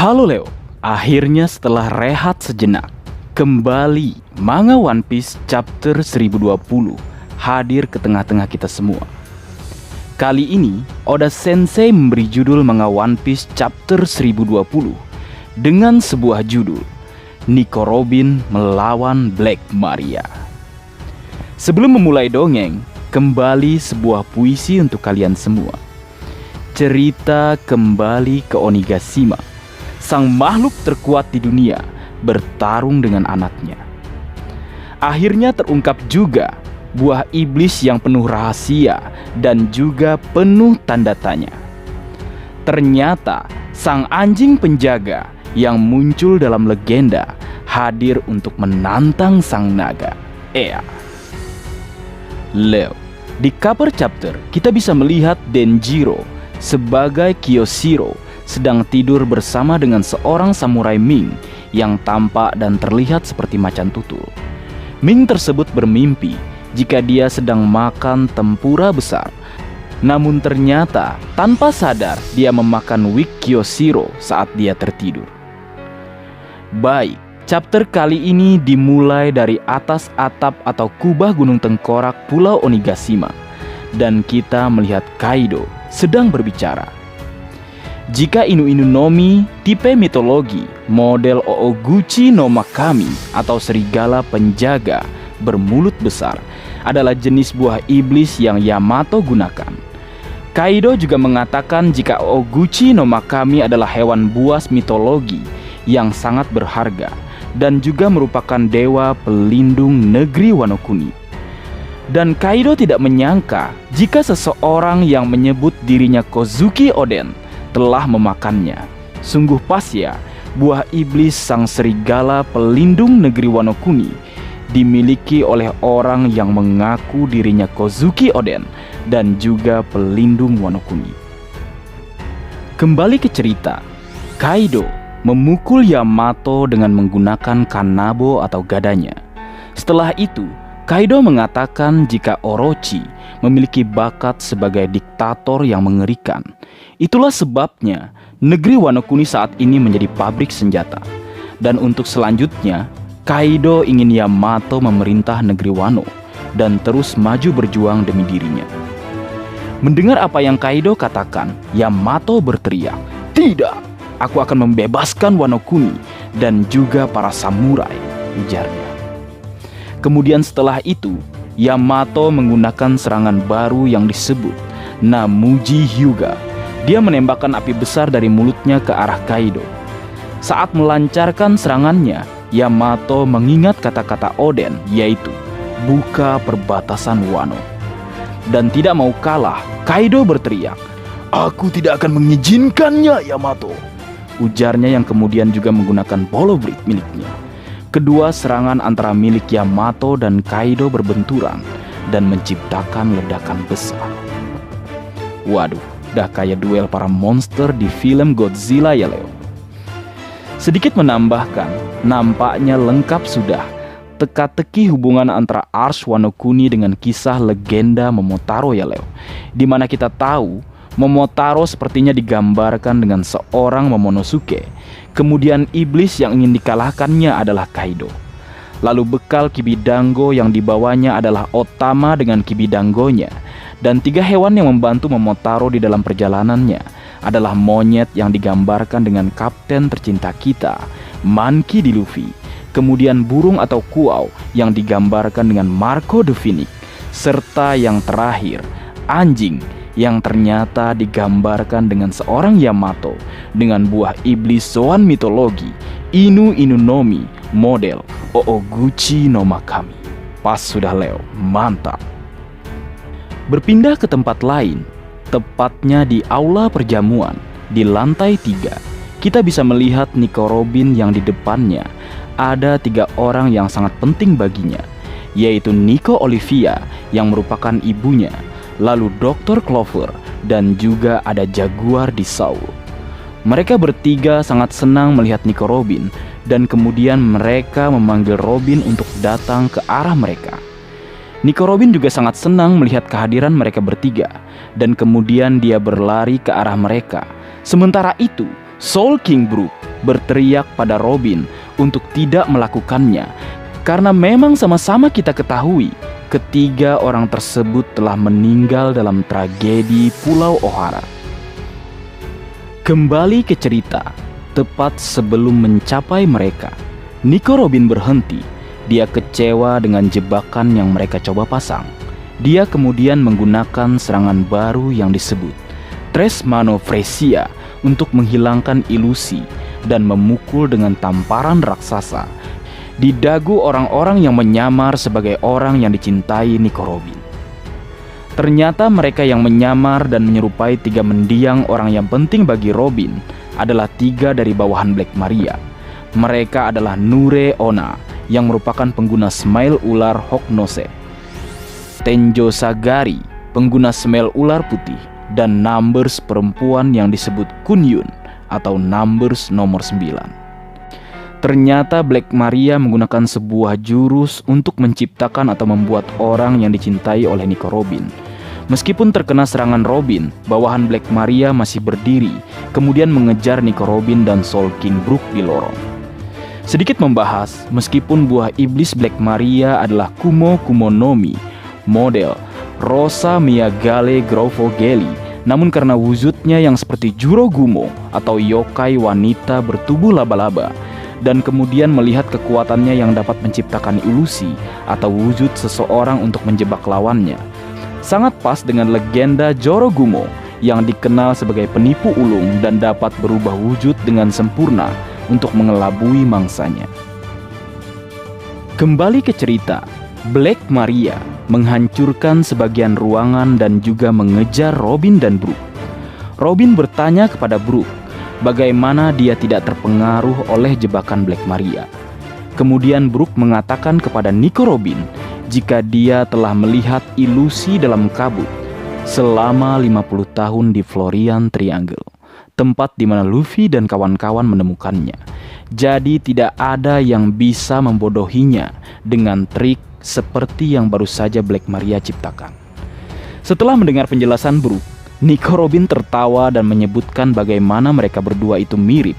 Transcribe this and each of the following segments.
Halo Leo, akhirnya setelah rehat sejenak, kembali manga One Piece chapter 1020 hadir ke tengah-tengah kita semua. Kali ini, Oda Sensei memberi judul manga One Piece chapter 1020 dengan sebuah judul Nico Robin melawan Black Maria. Sebelum memulai dongeng, kembali sebuah puisi untuk kalian semua. Cerita kembali ke Onigashima, sang makhluk terkuat di dunia bertarung dengan anaknya. Akhirnya terungkap juga buah iblis yang penuh rahasia dan juga penuh tanda tanya. Ternyata sang anjing penjaga yang muncul dalam legenda hadir untuk menantang sang naga, Ea. Leo, di cover chapter kita bisa melihat Denjiro sebagai Kyoshiro sedang tidur bersama dengan seorang samurai Ming yang tampak dan terlihat seperti macan tutul. Ming tersebut bermimpi jika dia sedang makan tempura besar. Namun ternyata tanpa sadar dia memakan wig Kyoshiro saat dia tertidur. Baik, chapter kali ini dimulai dari atas atap atau kubah gunung tengkorak Pulau Onigashima. Dan kita melihat Kaido sedang berbicara. Jika Inu-Inu no Mi, tipe mitologi, model Ooguchi no Makami atau serigala penjaga bermulut besar adalah jenis buah iblis yang Yamato gunakan. Kaido juga mengatakan jika Ooguchi no Makami adalah hewan buas mitologi yang sangat berharga dan juga merupakan dewa pelindung negeri Wano Kuni. Dan Kaido tidak menyangka jika seseorang yang menyebut dirinya Kozuki Oden telah memakannya. Sungguh pas ya, buah iblis sang serigala pelindung negeri Wano Kuni dimiliki oleh orang yang mengaku dirinya Kozuki Oden dan juga pelindung Wano Kuni. Kembali ke cerita, Kaido memukul Yamato dengan menggunakan kanabo atau gadanya. Setelah itu, Kaido mengatakan jika Orochi memiliki bakat sebagai diktator yang mengerikan. Itulah sebabnya negeri Wano Kuni saat ini menjadi pabrik senjata. Dan untuk selanjutnya, Kaido ingin Yamato memerintah negeri Wano dan terus maju berjuang demi dirinya. Mendengar apa yang Kaido katakan, Yamato berteriak, "Tidak, aku akan membebaskan Wano Kuni dan juga para samurai," ujarnya. Kemudian setelah itu, Yamato menggunakan serangan baru yang disebut Namuji Hyuga. Dia menembakkan api besar dari mulutnya ke arah Kaido. Saat melancarkan serangannya, Yamato mengingat kata-kata Oden, yaitu buka perbatasan Wano. Dan tidak mau kalah, Kaido berteriak, "Aku tidak akan mengizinkannya, Yamato," ujarnya yang kemudian juga menggunakan Bolobrit miliknya. Kedua serangan antara milik Yamato dan Kaido berbenturan dan menciptakan ledakan besar. Waduh, dah kayak duel para monster di film Godzilla ya Leo. Sedikit menambahkan, nampaknya lengkap sudah teka-teki hubungan antara Ars Wano Kuni dengan kisah legenda Momotaro ya Leo. Dimana kita tahu Momotaro sepertinya digambarkan dengan seorang Momonosuke. Kemudian iblis yang ingin dikalahkannya adalah Kaido. Lalu bekal Kibidango yang dibawanya adalah Otama dengan Kibidangonya. Dan 3 hewan yang membantu Momotaro di dalam perjalanannya adalah monyet yang digambarkan dengan kapten tercinta kita, Monkey D. Luffy. Kemudian burung atau kuau yang digambarkan dengan Marco the Phoenix. Serta yang terakhir, anjing yang ternyata digambarkan dengan seorang Yamato dengan buah iblis Zoan mitologi Inu-Inu no Mi model Ooguchi no Makami. Pas sudah Leo, mantap. Berpindah ke tempat lain, tepatnya di aula perjamuan di lantai 3, kita bisa melihat Nico Robin yang di depannya ada 3 orang yang sangat penting baginya, yaitu Nico Olivia yang merupakan ibunya, lalu Dr. Clover, dan juga ada Jaguar di Saul. Mereka bertiga sangat senang melihat Nico Robin, dan kemudian mereka memanggil Robin untuk datang ke arah mereka. Nico Robin juga sangat senang melihat kehadiran mereka bertiga, dan kemudian dia berlari ke arah mereka. Sementara itu, Soul King Brook berteriak pada Robin untuk tidak melakukannya, karena memang sama-sama kita ketahui ketiga orang tersebut telah meninggal dalam tragedi Pulau O'Hara. Kembali ke cerita, tepat sebelum mencapai mereka, Nico Robin berhenti. Dia kecewa dengan jebakan yang mereka coba pasang. Dia kemudian menggunakan serangan baru yang disebut Tres Mano Fresia untuk menghilangkan ilusi dan memukul dengan tamparan raksasa di dagu orang-orang yang menyamar sebagai orang yang dicintai Nico Robin. Ternyata mereka yang menyamar dan menyerupai tiga mendiang orang yang penting bagi Robin adalah tiga dari bawahan Black Maria. Mereka adalah Nure Onna yang merupakan pengguna smile ular Hognose, Tenjo Sagari, pengguna smile ular putih, dan Numbers perempuan yang disebut Kunyun atau Numbers nomor 9. Ternyata Black Maria menggunakan sebuah jurus untuk menciptakan atau membuat orang yang dicintai oleh Nico Robin. Meskipun terkena serangan Robin, bawahan Black Maria masih berdiri, kemudian mengejar Nico Robin dan Soul King Brook di lorong. Sedikit membahas, meskipun buah iblis Black Maria adalah Kumo Kumonomi, model Rosa Miyagale Grovogeli, namun karena wujudnya yang seperti Jurogumo atau yokai wanita bertubuh laba-laba, dan kemudian melihat kekuatannya yang dapat menciptakan ilusi atau wujud seseorang untuk menjebak lawannya, sangat pas dengan legenda Jorogumo yang dikenal sebagai penipu ulung dan dapat berubah wujud dengan sempurna untuk mengelabui mangsanya. Kembali ke cerita, Black Maria menghancurkan sebagian ruangan dan juga mengejar Robin dan Brook. Robin bertanya kepada Brook bagaimana dia tidak terpengaruh oleh jebakan Black Maria. Kemudian Brook mengatakan kepada Nico Robin jika dia telah melihat ilusi dalam kabut selama 50 tahun di Florian Triangle, tempat di mana Luffy dan kawan-kawan menemukannya. Jadi tidak ada yang bisa membodohinya dengan trik seperti yang baru saja Black Maria ciptakan. Setelah mendengar penjelasan Brook, Nico Robin tertawa dan menyebutkan bagaimana mereka berdua itu mirip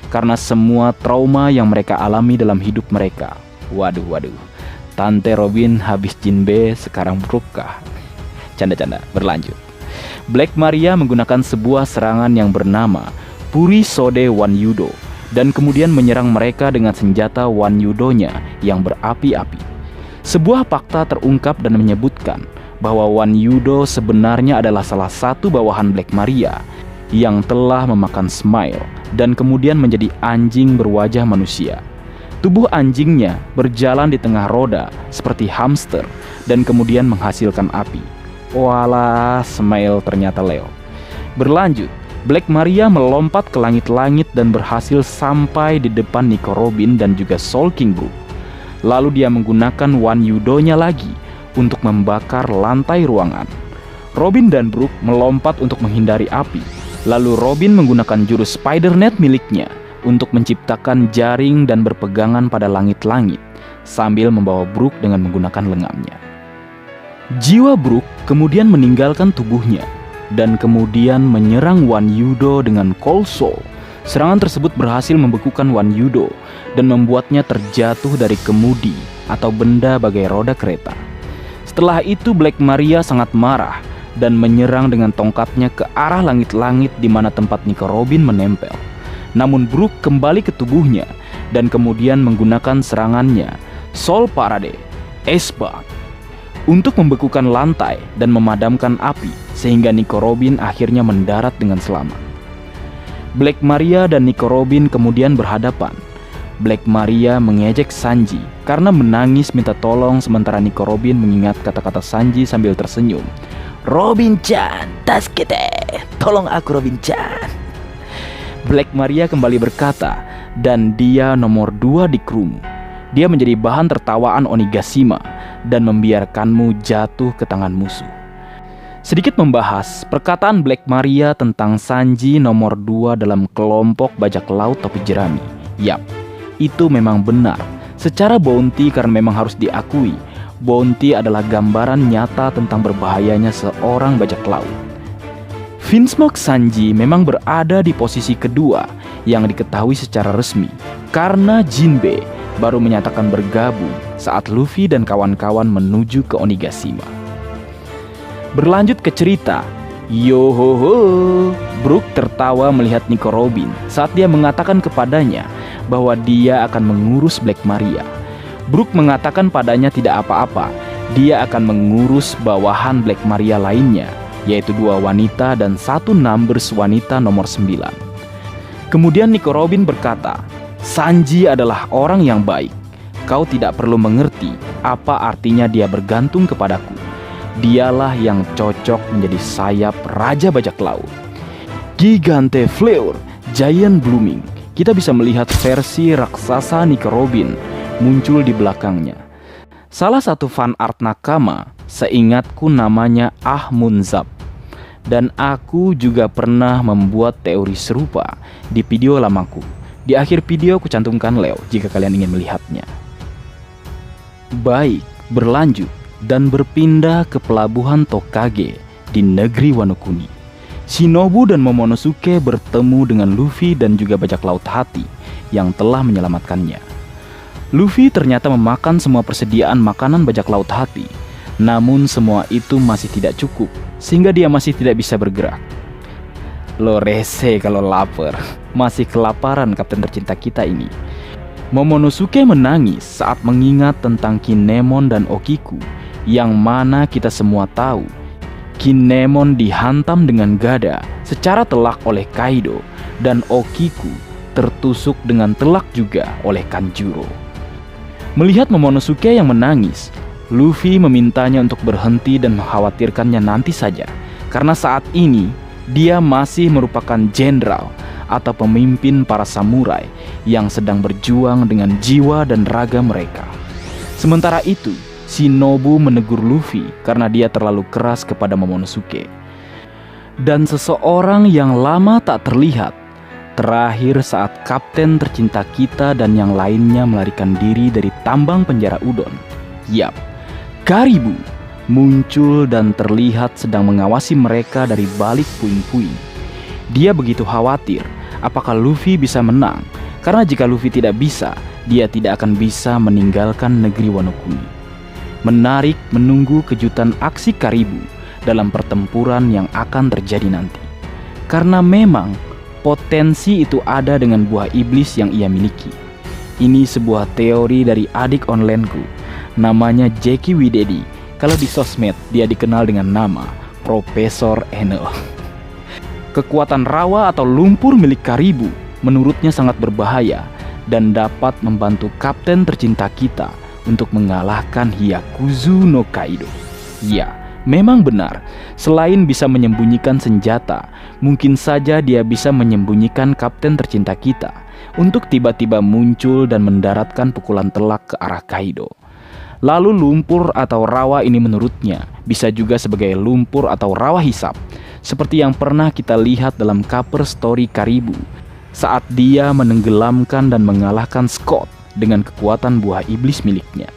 karena semua trauma yang mereka alami dalam hidup mereka. Waduh, Tante Robin habis Jinbe, sekarang Brook kah? Canda-canda, berlanjut. Black Maria menggunakan sebuah serangan yang bernama Puri Sode Wan Yudo dan kemudian menyerang mereka dengan senjata Wan Yudo-nya yang berapi-api. Sebuah fakta terungkap dan menyebutkan bahwa Wan Yudo sebenarnya adalah salah satu bawahan Black Maria yang telah memakan Smile dan kemudian menjadi anjing berwajah manusia. Tubuh anjingnya berjalan di tengah roda seperti hamster dan kemudian menghasilkan api. Walah, Smile ternyata Leo. Berlanjut, Black Maria melompat ke langit-langit dan berhasil sampai di depan Nico Robin dan juga Soul King Brook. Lalu dia menggunakan Wan Yudo-nya lagi untuk membakar lantai ruangan. Robin dan Brook melompat untuk menghindari api. Lalu Robin menggunakan jurus Spider Net miliknya untuk menciptakan jaring dan berpegangan pada langit-langit sambil membawa Brook dengan menggunakan lengannya. Jiwa Brook kemudian meninggalkan tubuhnya dan kemudian menyerang Wan Yudo dengan Cold Soul. Serangan tersebut berhasil membekukan Wan Yudo dan membuatnya terjatuh dari kemudi atau benda bagai roda kereta. Setelah itu Black Maria sangat marah dan menyerang dengan tongkatnya ke arah langit-langit di mana tempat Nico Robin menempel. Namun Brook kembali ke tubuhnya dan kemudian menggunakan serangannya Soul Parade Esbad untuk membekukan lantai dan memadamkan api sehingga Nico Robin akhirnya mendarat dengan selamat. Black Maria dan Nico Robin kemudian berhadapan. Black Maria mengejek Sanji karena menangis minta tolong sementara Nico Robin mengingat kata-kata Sanji sambil tersenyum. Robin-chan, taskete, tolong aku Robin-chan. Black Maria kembali berkata dan dia nomor 2 di krumu. Dia menjadi bahan tertawaan Onigashima dan membiarkanmu jatuh ke tangan musuh. Sedikit membahas perkataan Black Maria tentang Sanji nomor 2 dalam kelompok bajak laut topi jerami. Yap, itu memang benar. Secara bounty karena memang harus diakui, bounty adalah gambaran nyata tentang berbahayanya seorang bajak laut. Vinsmoke Sanji memang berada di posisi kedua yang diketahui secara resmi karena Jinbe baru menyatakan bergabung saat Luffy dan kawan-kawan menuju ke Onigashima. Berlanjut ke cerita, yohoho, Brook tertawa melihat Nico Robin saat dia mengatakan kepadanya bahwa dia akan mengurus Black Maria. Brook mengatakan padanya tidak apa-apa, dia akan mengurus bawahan Black Maria lainnya, yaitu 2 wanita dan 1 numbers wanita nomor 9. Kemudian Nico Robin berkata, Sanji adalah orang yang baik. Kau tidak perlu mengerti apa artinya dia bergantung kepadaku. Dialah yang cocok menjadi sayap Raja Bajak Laut. Gigante Fleur, Giant Blooming. Kita bisa melihat versi raksasa Nico Robin muncul di belakangnya. Salah satu fan art nakama, seingatku namanya Ahmunzab. Dan aku juga pernah membuat teori serupa di video lamaku. Di akhir video aku cantumkan Leo jika kalian ingin melihatnya. Baik, berlanjut dan berpindah ke pelabuhan Tokage di negeri Wano Kuni. Shinobu dan Momonosuke bertemu dengan Luffy dan juga bajak laut Hati yang telah menyelamatkannya. Luffy ternyata memakan semua persediaan makanan bajak laut Hati, namun semua itu masih tidak cukup sehingga dia masih tidak bisa bergerak. Lo rese kalau lapar, masih kelaparan kapten tercinta kita ini. Momonosuke menangis saat mengingat tentang Kinemon dan Okiku, yang mana kita semua tahu Kinemon dihantam dengan gada secara telak oleh Kaido dan Okiku tertusuk dengan telak juga oleh Kanjuro. Melihat Momonosuke yang menangis, Luffy memintanya untuk berhenti dan mengkhawatirkannya nanti saja, karena saat ini dia masih merupakan jenderal atau pemimpin para samurai yang sedang berjuang dengan jiwa dan raga mereka. Sementara itu, Shinobu menegur Luffy karena dia terlalu keras kepada Momonosuke. Dan seseorang yang lama tak terlihat terakhir saat kapten tercinta kita dan yang lainnya melarikan diri dari tambang penjara Udon. Yap, Karibu muncul dan terlihat sedang mengawasi mereka dari balik puing-puing. Dia begitu khawatir apakah Luffy bisa menang, karena jika Luffy tidak bisa, dia tidak akan bisa meninggalkan negeri Wano Kuni. Menarik menunggu kejutan aksi Karibu dalam pertempuran yang akan terjadi nanti. Karena memang potensi itu ada dengan buah iblis yang ia miliki. Ini sebuah teori dari adik onlineku, namanya Jackie Widedi. Kalau di sosmed dia dikenal dengan nama Profesor Eno. Kekuatan rawa atau lumpur milik Karibu menurutnya sangat berbahaya dan dapat membantu kapten tercinta kita untuk mengalahkan Hyakuzu no Kaido. Ya, memang benar, selain bisa menyembunyikan senjata, mungkin saja dia bisa menyembunyikan kapten tercinta kita untuk tiba-tiba muncul dan mendaratkan pukulan telak ke arah Kaido. Lalu lumpur atau rawa ini menurutnya bisa juga sebagai lumpur atau rawa hisap, seperti yang pernah kita lihat dalam cover story Karibu saat dia menenggelamkan dan mengalahkan Scott dengan kekuatan buah iblis miliknya.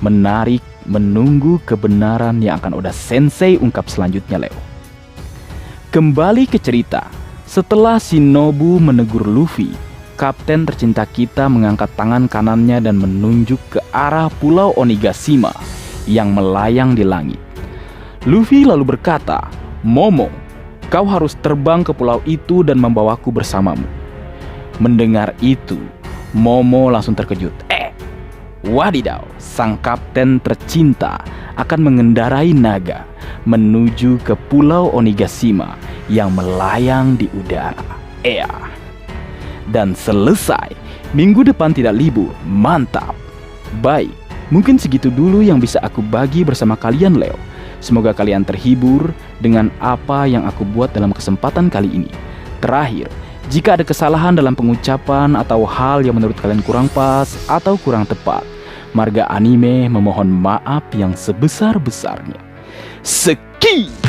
Menarik menunggu kebenaran yang akan Oda Sensei ungkap selanjutnya, Leo. Kembali ke cerita, setelah Shinobu menegur Luffy, kapten tercinta kita mengangkat tangan kanannya dan menunjuk ke arah pulau Onigashima yang melayang di langit. Luffy lalu berkata, "Momo, kau harus terbang ke pulau itu dan membawaku bersamamu." Mendengar itu, Momo langsung terkejut. Wadidaw, sang kapten tercinta akan mengendarai naga menuju ke pulau Onigashima yang melayang di udara. Dan selesai, minggu depan tidak libur, mantap. Baik, mungkin segitu dulu yang bisa aku bagi bersama kalian, Leo. Semoga kalian terhibur dengan apa yang aku buat dalam kesempatan kali ini. Terakhir, jika ada kesalahan dalam pengucapan atau hal yang menurut kalian kurang pas atau kurang tepat, Marga Anime memohon maaf yang sebesar-besarnya. Sekian.